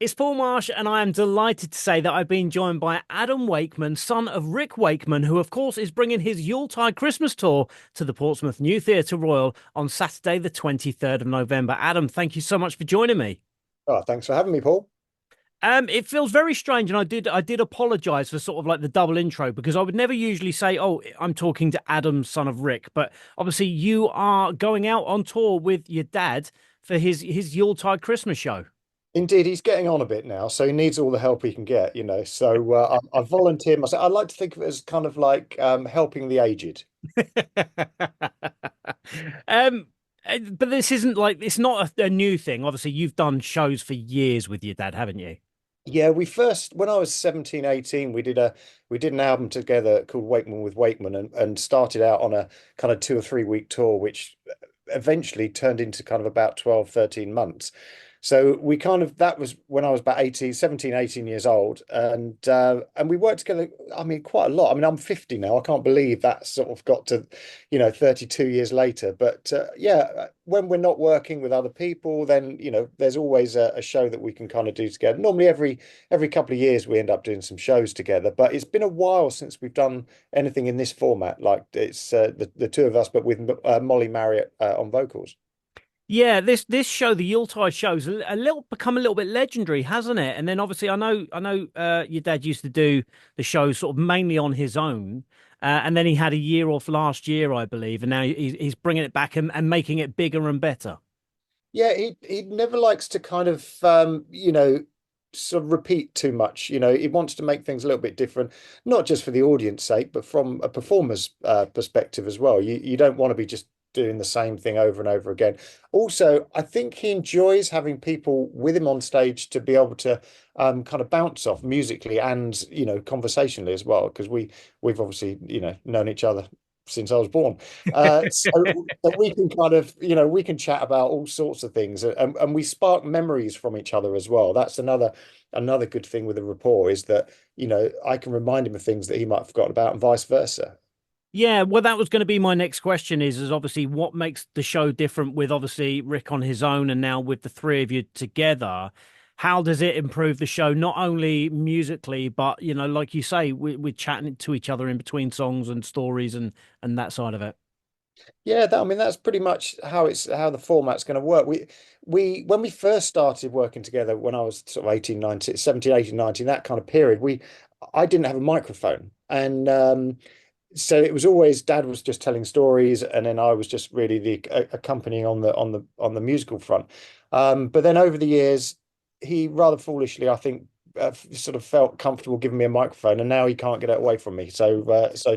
It's Paul Marsh, and I am delighted to say that I've been joined by Adam Wakeman, son of Rick Wakeman, who, of course, is bringing his Yuletide Christmas Tour to the Portsmouth New Theatre Royal on Saturday, the 23rd of November. Adam, thank you so much for joining me. Oh, thanks for having me, Paul. It feels very strange, and I did apologise for sort of like the double intro because I would never usually say, "Oh, I'm talking to Adam, son of Rick," but obviously you are going out on tour with your dad for his Yuletide Christmas show. Indeed, he's getting on a bit now, so he needs all the help he can get, you know. So I volunteer myself. I like to think of it as kind of like helping the aged. Um, but this isn't like it's not a new thing. Obviously, you've done shows for years with your dad, haven't you? Yeah, we first when I was 17, 18, we did an album together called Wakeman with Wakeman and started out on a kind of 2 or 3 week tour, which eventually turned into kind of about 12, 13 months. So we kind of that was when I was about 18, 17, 18 years old. And we worked together, I mean, quite a lot. I mean, I'm 50 now. I can't believe that sort of got to, 32 years later. But yeah, when we're not working with other people, then, there's always a show that we can kind of do together. Normally every couple of years we end up doing some shows together. But it's been a while since we've done anything in this format. Like it's the two of us, but with Molly Marriott on vocals. Yeah, this show, the Yuletide show's a little become a little bit legendary, hasn't it? And then obviously, I know, your dad used to do the show sort of mainly on his own, and then he had a year off last year, I believe, and now he's bringing it back and making it bigger and better. Yeah, he never likes to kind of sort of repeat too much. He wants to make things a little bit different, not just for the audience sake, but from a performer's perspective as well. You don't want to be just doing the same thing over and over again. Also, I think he enjoys having people with him on stage to be able to kind of bounce off musically and conversationally as well, because we've obviously known each other since I was born. So we can kind of, we can chat about all sorts of things and we spark memories from each other as well. That's another good thing with a rapport is that, I can remind him of things that he might have forgotten about and vice versa. Yeah, well, that was going to be my next question is obviously what makes the show different with obviously Rick on his own and now with the three of you together. How does it improve the show, not only musically, but, like you say, we're chatting to each other in between songs and stories and that side of it. Yeah, I mean that's pretty much how the format's going to work. We when we first started working together when I was sort of 18, 19, 17, 18, 19, that kind of period, I didn't have a microphone. And so it was always dad was just telling stories and then I was just really the accompanying on the musical front. But then over the years, he rather foolishly, I think, sort of felt comfortable giving me a microphone, and now he can't get it away from me. So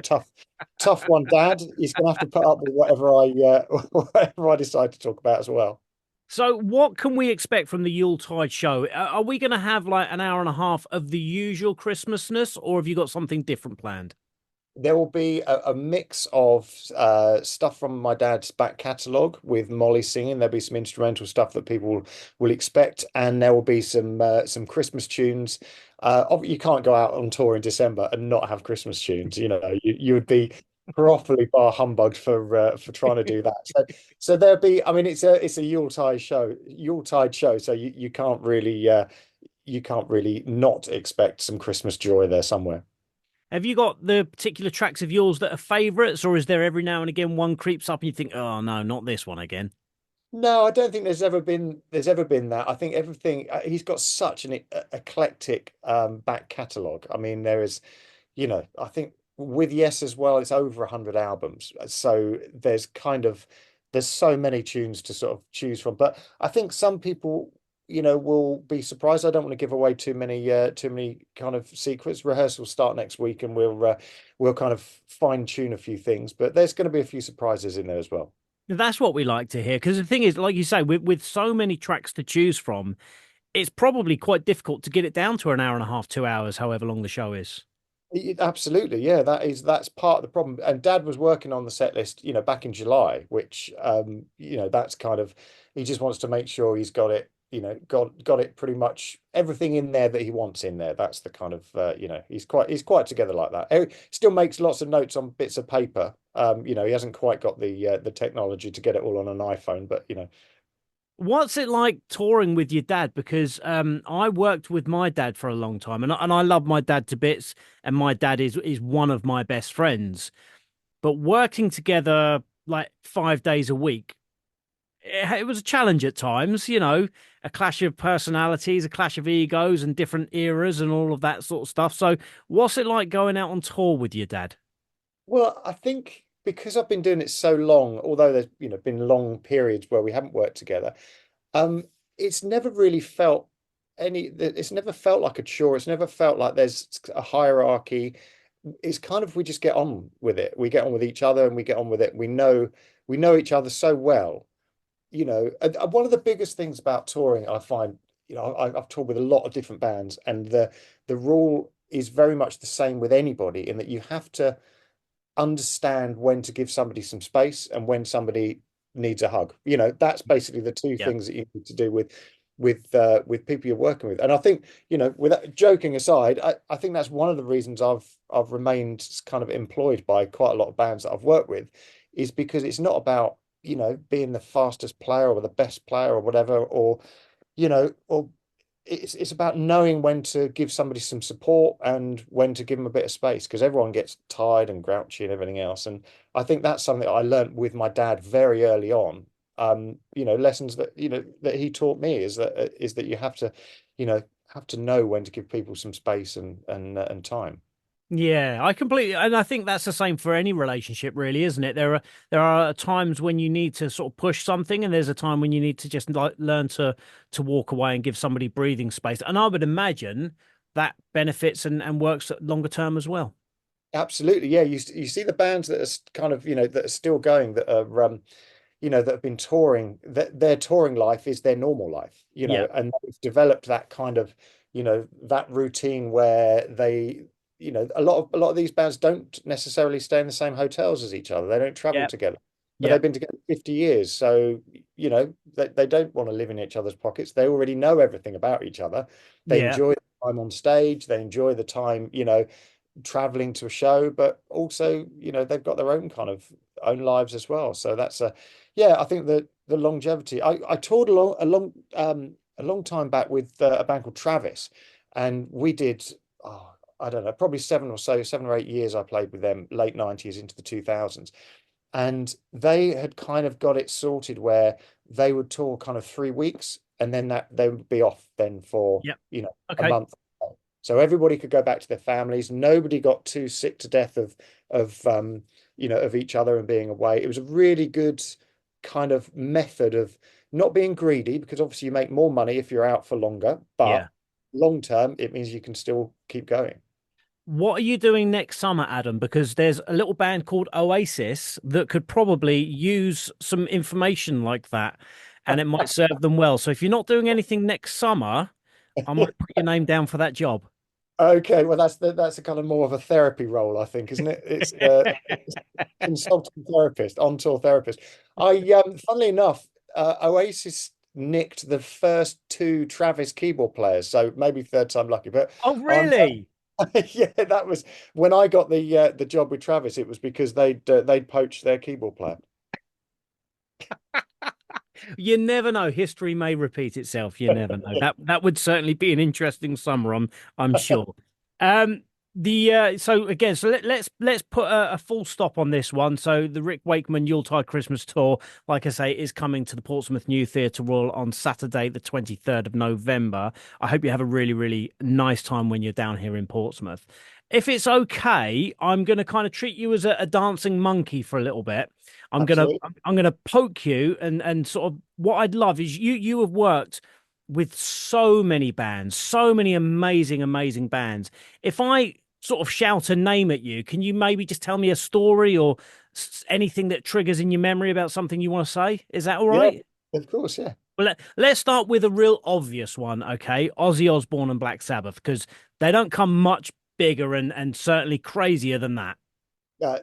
tough one, Dad. He's going to have to put up with whatever I whatever I decide to talk about as well. So, what can we expect from the Yuletide show? Are we going to have like an hour and a half of the usual Christmasness, or have you got something different planned? There will be a mix of stuff from my dad's back catalogue with Molly singing. There'll be some instrumental stuff that people will expect, and there will be some Christmas tunes. You can't go out on tour in December and not have Christmas tunes. You would be properly bar humbugged for trying to do that. So there'll be. I mean, it's a Yuletide show. So you can't really not expect some Christmas joy there somewhere. Have you got the particular tracks of yours that are favourites, or is there every now and again one creeps up and you think, oh no, not this one again? No, I don't think there's ever been that. I think everything he's got such an eclectic back catalogue. I mean, there is, I think with Yes as well, it's over 100 albums. So there's so many tunes to sort of choose from. But I think some people, will be surprised. I don't want to give away too many kind of secrets. Rehearsals start next week, and we'll kind of fine tune a few things. But there's going to be a few surprises in there as well. That's what we like to hear. Because the thing is, like you say, with so many tracks to choose from, it's probably quite difficult to get it down to an hour and a half, 2 hours, however long the show is. Absolutely, yeah. That's part of the problem. And Dad was working on the set list, back in July, which that's kind of he just wants to make sure he's got it, got it pretty much everything in there that he wants in there. That's the kind of he's quite together like that. He still makes lots of notes on bits of paper. He hasn't quite got the technology to get it all on an iPhone, but What's it like touring with your dad? Because I worked with my dad for a long time, and I love my dad to bits, and my dad is one of my best friends. But working together like 5 days a week, it was a challenge at times. A clash of personalities, a clash of egos, and different eras, and all of that sort of stuff. So, what's it like going out on tour with your dad? Well, I think because I've been doing it so long, although there's, been long periods where we haven't worked together, um, it's never really felt it's never felt like a chore. It's never felt like there's a hierarchy. It's kind of we just get on with it. We get on with each other and we get on with it. We know each other so well. And one of the biggest things about touring, I find, I've toured with a lot of different bands, and the rule is very much the same with anybody in that you have to understand when to give somebody some space and when somebody needs a hug. That's basically the two Yeah. things that you need to do with people you're working with. And I think, without joking aside, I think that's one of the reasons I've remained kind of employed by quite a lot of bands that I've worked with, is because it's not about, being the fastest player or the best player or whatever, or it's about knowing when to give somebody some support and when to give them a bit of space, because everyone gets tired and grouchy and everything else. And I think that's something I learned with my dad very early on. Lessons that that he taught me is that you have to know when to give people some space and time. Yeah, I completely, and I think that's the same for any relationship, really, isn't it? There are times when you need to sort of push something, and there's a time when you need to just like learn to walk away and give somebody breathing space. And I would imagine that benefits and works longer term as well. Absolutely, yeah. You see the bands that are kind of that are still going, that are that have been touring, that their touring life is their normal life, Yeah, and they've developed that kind of, that routine where they, a lot of these bands don't necessarily stay in the same hotels as each other. They don't travel yeah, together, but yeah, they've been together 50 years. So, they don't want to live in each other's pockets. They already know everything about each other. They yeah. enjoy the time on stage. They enjoy the time, traveling to a show, but also, they've got their own kind of own lives as well. So yeah, I think that the longevity. I toured a long time back with a band called Travis, and we did, oh, I don't know, probably 7 or 8 years I played with them, late 90s into the 2000s. And they had kind of got it sorted where they would tour kind of 3 weeks, and then that they would be off then for, Yep. a Okay. month. So everybody could go back to their families. Nobody got too sick to death of each other and being away. It was a really good kind of method of not being greedy, because obviously you make more money if you're out for longer, Yeah. but long term, it means you can still keep going. What are you doing next summer, Adam? Because there's a little band called Oasis that could probably use some information like that, and it might serve them well. So if you're not doing anything next summer, I might put your name down for that job. Okay, well that's a kind of more of a therapy role, I think, isn't it? It's consultant therapist, on tour therapist. Funnily enough, Oasis nicked the first two Travis keyboard players, so maybe third time lucky. But Oh, I'm really? yeah, that was when I got the job with Travis. It was because they'd poached their keyboard player. You never know. History may repeat itself. You never know. That would certainly be an interesting summer, I'm sure. Um, so again, so let's put a full stop on this one. So the Rick Wakeman Yuletide Christmas Tour, like I say, is coming to the Portsmouth New Theatre Royal on Saturday, the 23rd of November. I hope you have a really, really nice time when you're down here in Portsmouth. If it's okay, I'm going to kind of treat you as a dancing monkey for a little bit. I'm gonna Absolutely. I'm gonna poke you and sort of what I'd love is you have worked with so many bands, so many amazing, amazing bands. If I sort of shout a name at you, can you maybe just tell me a story or anything that triggers in your memory about something you want to say? Is that all Yeah, right? of course, yeah. Well, let's start with a real obvious one, okay? Ozzy Osbourne and Black Sabbath, because they don't come much bigger and certainly crazier than that.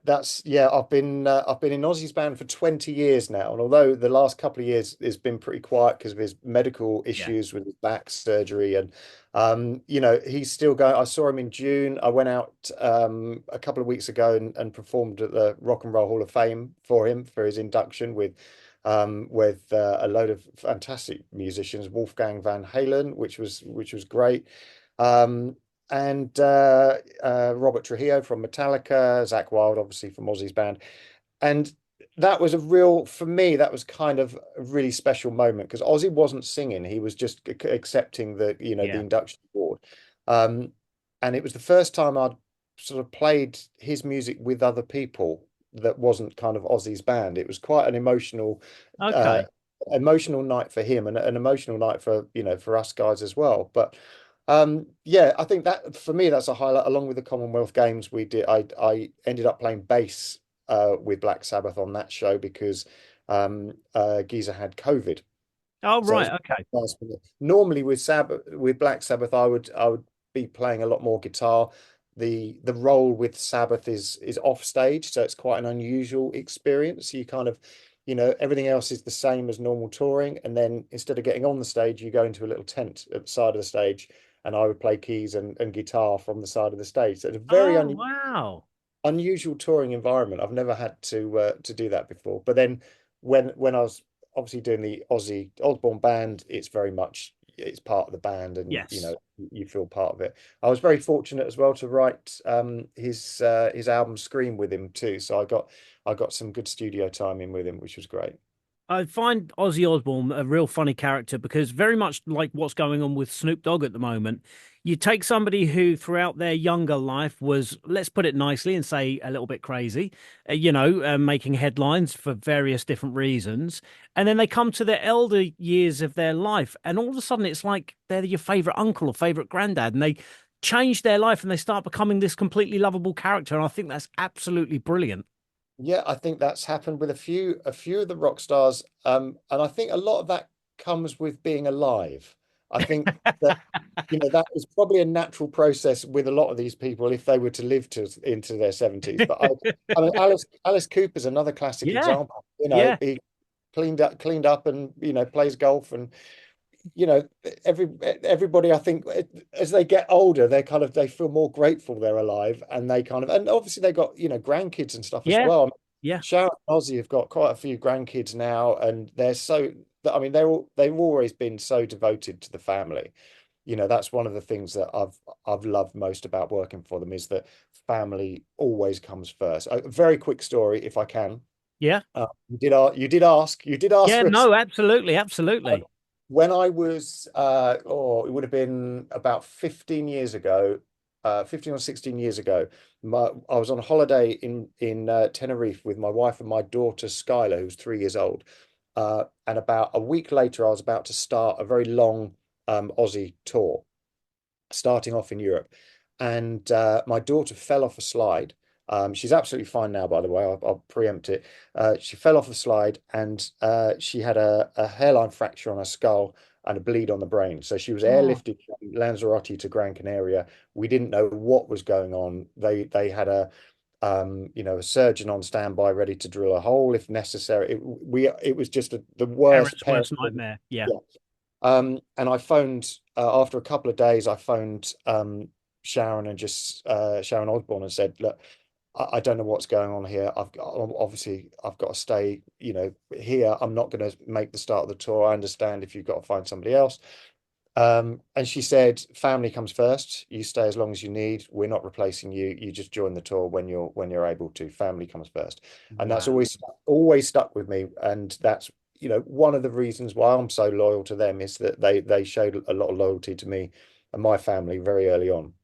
That's yeah. I've been in Ozzy's band for 20 years now, and although the last couple of years has been pretty quiet because of his medical Yeah. issues with his back surgery, and he's still going. I saw him in June. I went out a couple of weeks ago and performed at the Rock and Roll Hall of Fame for him for his induction with with a load of fantastic musicians, Wolfgang Van Halen, which was great. Um, and Robert Trujillo from Metallica, Zach Wild, obviously from Ozzy's band. And that was a real, for me, that was kind of a really special moment because Ozzy wasn't singing. He was just accepting the Yeah. induction board. Um, and it was the first time I'd sort of played his music with other people that wasn't kind of Ozzy's band. It was quite an uh, Okay. emotional night for him and an emotional night for us guys as well. But yeah, I think that for me that's a highlight. Along with the Commonwealth Games, we did. I ended up playing bass with Black Sabbath on that show because Geezer had COVID. Oh, So it right. was Okay. last minute. Normally with Black Sabbath, I would be playing a lot more guitar. The role with Sabbath is off stage, so it's quite an unusual experience. You kind of, everything else is the same as normal touring, and then instead of getting on the stage, you go into a little tent at the side of the stage, and I would play keys and guitar from the side of the stage. So it's a very Oh, wow. unusual touring environment. I've never had to do that before. But then when I was obviously doing the Ozzy Osbourne band, it's part of the band, and Yes. you feel part of it. I was very fortunate as well to write his album Scream with him too. So I got some good studio time in with him, which was great. I find Ozzy Osbourne a real funny character because very much like what's going on with Snoop Dogg at the moment, you take somebody who throughout their younger life was, let's put it nicely and say a little bit crazy, making headlines for various different reasons. And then they come to the elder years of their life and all of a sudden it's like they're your favorite uncle or favorite granddad and they change their life and they start becoming this completely lovable character. And I think that's absolutely brilliant. Yeah, I think that's happened with a few of the rock stars, and I think a lot of that comes with being alive. I think that that is probably a natural process with a lot of these people if they were to live to into their 70s. But I mean, Alice Cooper's another classic Yeah. example. Yeah. He cleaned up, and plays golf, and you know, everybody, I think, as they get older, they feel more grateful they're alive, and and obviously they got grandkids and stuff as Yeah. well. Yeah. Sharon and Ozzy have got quite a few grandkids now, and I mean, they've always been so devoted to the family. That's one of the things that I've loved most about working for them is that family always comes first. A very quick story, if I can. Yeah. You did ask Yeah, for a no, absolutely, absolutely. when I was, it would have been about 15 years ago, 15 or 16 years ago, I was on holiday in Tenerife with my wife and my daughter Skylar, who's 3 years old. And about a week later, I was about to start a very long Aussie tour, starting off in Europe. And my daughter fell off a slide. She's absolutely fine now, by the way. I'll preempt it. She fell off the slide and she had a hairline fracture on her skull and a bleed on the brain. So she was Oh, airlifted from Lanzarote to Gran Canaria. We didn't know what was going on. They had a surgeon on standby ready to drill a hole if necessary. It was just the worst parents' worst parenting. nightmare. Yeah. Yeah. And I phoned after a couple of days. I phoned Sharon and just Sharon Osbourne and said, "Look, I don't know what's going on here. I've got to stay, here. I'm not going to make the start of the tour. I understand if you've got to find somebody else." And she said, "Family comes first. You stay as long as you need. We're not replacing you. You just join the tour when you're able to. Family comes first." And that's Wow. always stuck with me. And that's one of the reasons why I'm so loyal to them is that they showed a lot of loyalty to me and my family very early on.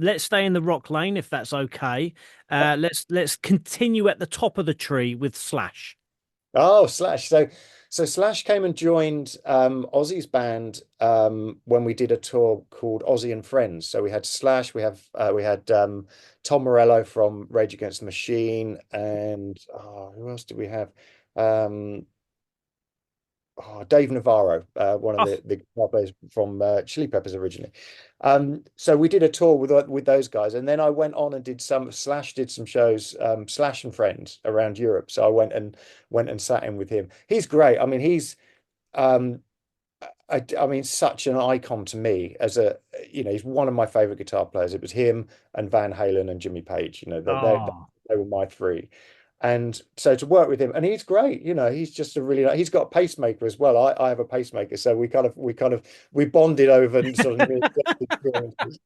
Let's stay in the rock lane if that's okay. Let's continue at the top of the tree with Slash. Oh, Slash. So Slash came and joined Ozzy's band when we did a tour called Ozzy and Friends. So we had Slash, we had Tom Morello from Rage Against the Machine, and who else did we have? Um, Dave Navarro, one of Oh, the guitar players from Chili Peppers originally. So we did a tour with those guys, and then I went on and did some shows, Slash and Friends around Europe. So I went and sat in with him. He's great. I mean, um, I mean, such an icon to me he's one of my favorite guitar players. It was him and Van Halen and Jimmy Page. They oh, were my three. And so to work with him, and he's great, he's just a really, he's got a pacemaker as well. I have a pacemaker, so we bonded over and sort of near-death experiences.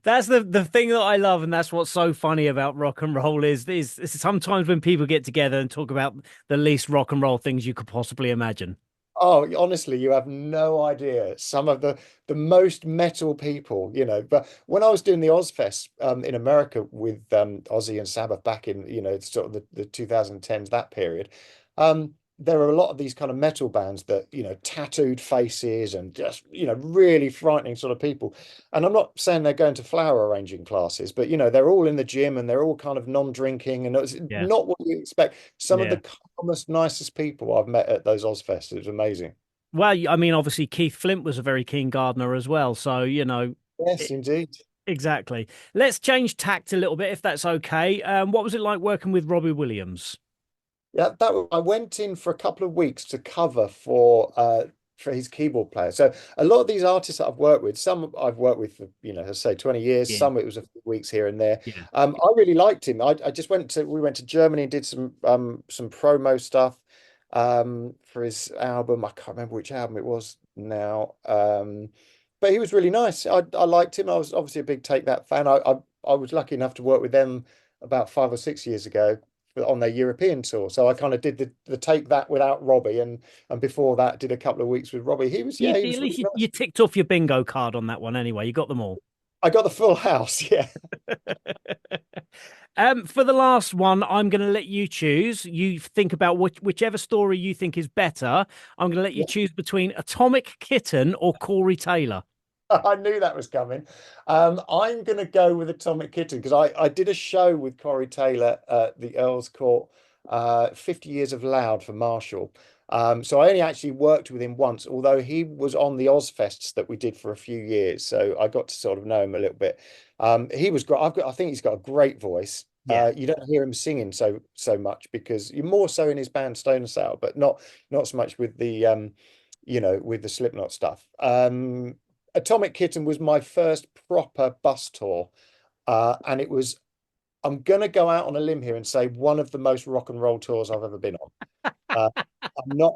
That's the thing that I love, and that's what's so funny about rock and roll is sometimes when people get together and talk about the least rock and roll things you could possibly imagine. Oh, honestly, you have no idea. Some of the most metal people, But when I was doing the Ozfest in America with Ozzy and Sabbath back in, sort of the 2010s, that period, there are a lot of these kind of metal bands that, tattooed faces and just, really frightening sort of people. And I'm not saying they're going to flower arranging classes, but, they're all in the gym and they're all kind of non-drinking, and it's Yeah. not what you expect. Some of Yeah. the calmest, nicest people I've met at those Ozfests. It was amazing. Well, I mean, obviously Keith Flint was a very keen gardener as well, so Yes, it, indeed. exactly. Let's change tact a little bit, if that's okay. What was it like working with Robbie Williams? Yeah, I went in for a couple of weeks to cover for his keyboard player. So a lot of these artists that I've worked with, some I've worked with for, let's say 20 years, Yeah. some it was a few weeks here and there. Yeah. I really liked him. I just we went to Germany and did some promo stuff for his album. I can't remember which album it was now. But he was really nice. I liked him. I was obviously a big Take That fan. I was lucky enough to work with them about 5 or 6 years ago on their European tour. So I kind of did the Take That without Robbie, and before that did a couple of weeks with Robbie. You, He at was really least you nice. ticked off your bingo card on that one anyway. You got them all. I got the full house. Yeah. For the last one, I'm going to let you choose. You think about whichever story you think is better. I'm going to let you Yeah. choose between Atomic Kitten or Corey Taylor. I knew that was coming. I'm going to go with Atomic Kitten because I did a show with Corey Taylor at the Earl's Court, 50 Years of Loud for Marshall. So I only actually worked with him once, although he was on the Ozfests that we did for a few years. So I got to sort of know him a little bit. He was great. I think he's got a great voice. Yeah. You don't hear him singing so much because you're more so in his band Stone Sour, but not so much with with the Slipknot stuff. Atomic Kitten was my first proper bus tour. And I'm going to go out on a limb here and say one of the most rock and roll tours I've ever been on. Uh,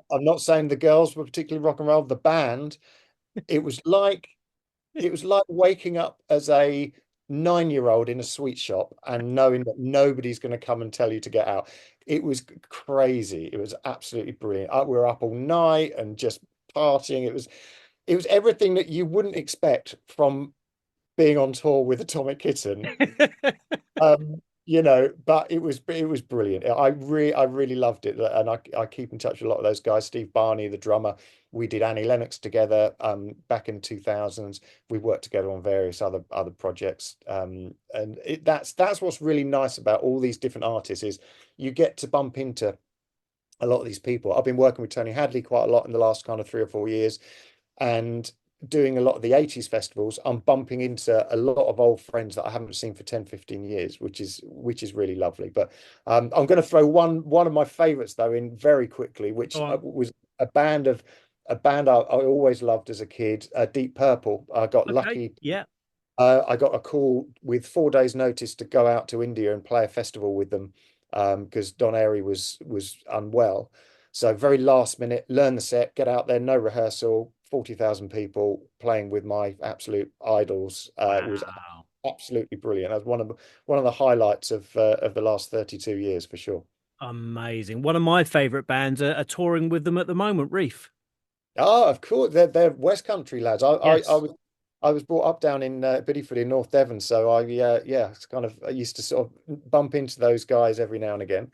I'm not saying the girls were particularly rock and roll. The band, it was like, it was like waking up as a 9-year-old in a sweet shop and knowing that nobody's going to come and tell you to get out. It was crazy. It was absolutely brilliant. We were up all night and just partying. It was everything that you wouldn't expect from being on tour with Atomic Kitten. But it was brilliant. I really loved it, and I keep in touch with a lot of those guys. Steve Barney, the drummer, we did Annie Lennox together back in 2000s. We worked together on various other projects, and that's what's really nice about all these different artists is you get to bump into a lot of these people. I've been working with Tony Hadley quite a lot in the last kind of 3 or 4 years, and doing a lot of the 80s festivals. I'm bumping into a lot of old friends that I haven't seen for 10, 15 years, which is really lovely. But I'm going to throw one of my favorites though in very quickly, Go which on. was a band I always loved as a kid, Deep Purple. I got Okay. lucky. Yeah. I got a call with 4 days' notice to go out to India and play a festival with them because Don Airy was unwell. So very last minute, learn the set, get out there, no rehearsal, 40,000 people playing with my absolute idols. Was Wow. absolutely brilliant. That's one of the highlights of the last 32 years for sure. Amazing. One of my favorite bands are touring with them at the moment, Reef. Oh, of course, they're West Country lads. Yes. I was brought up down in Bideford in North Devon, so yeah, it's kind of I used to sort of bump into those guys every now and again.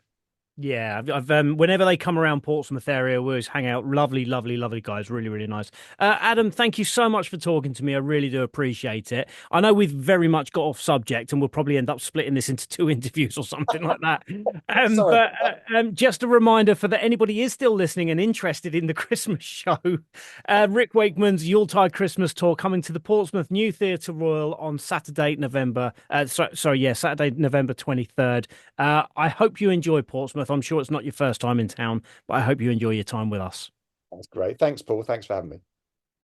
Yeah, I've whenever they come around Portsmouth area, we always hang out. Lovely, lovely, lovely guys. Really, really nice. Adam, thank you so much for talking to me. I really do appreciate it. I know we've very much got off subject, and we'll probably end up splitting this into two interviews or something like that. Sorry. But just a reminder for that anybody is still listening and interested in the Christmas show. Rick Wakeman's Yuletide Christmas Tour coming to the Portsmouth New Theatre Royal on Saturday, November. Saturday, November 23rd. I hope you enjoy Portsmouth. I'm sure it's not your first time in town, but I hope you enjoy your time with us. That's great. Thanks, Paul. Thanks for having me.